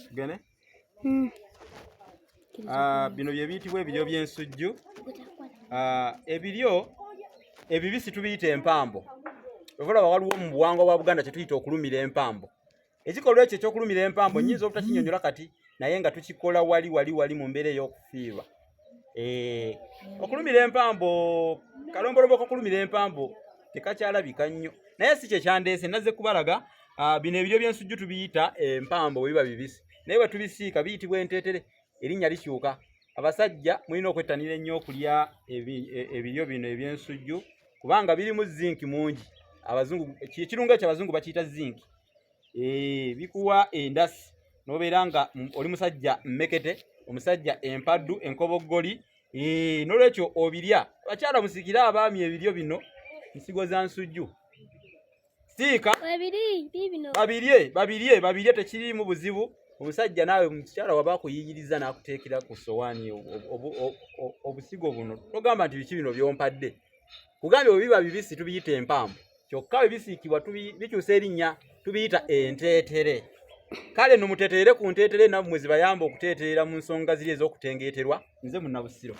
Tugene. Bino bye biyitibwa ebiryo by'ensujju. Ebiryo ebibisi tubiyita empambo. Ovola waliwo mu buwangwa bwa Buganda kye tuyita okulumira empambo. Ekikolwa ekyo ekyokulumira empambo nnyinza obutakinyonnyola kati naye nga tukikola wali mu mbeera ey'okufiirwa. Okulumira empambo, kalombolombo k'okulumira empambo tekakyalabika nnyo. Naye si kye kyandeese, nazze kubalaga bino ebiryo by'ensujju tubiyita empambo bwe biba bibisi. Naye bwe tubisiika biyitibwa enteetere, erinnya likyuka. Abasajja mulina okwettanira ennyo okulya ebiryo bino eby'ensujju kubanga birimu zinki mungi. Abazungu ekirungo ekyo abazungu bakiyita zinki. Bikuwa endasi n'obeera nga oli musajja mmekete, omusajja empaddu, enkoboggoli. N'olwekyo obirya. Abakyala musikire abaami ebiryo bino, nsigo za nsujju. Siika babirye tekiriimu buzibu. Omusajja naawe mukyala waba akuyiyiriza n'akuteekera ku sowaani obusigo buno. Togamba nti biki bino byompadde. Kugambye bwe biba bibisi tubiyita empambo. Kyokka bibisiikibwa bikyusa erinnya tubiyita enteetere. Kale nno muteeterere ku nteetere nammwe zibayamba okuteeterera mu nsonga ziri ez'okutengeeterwa. Nze Munnabusiro.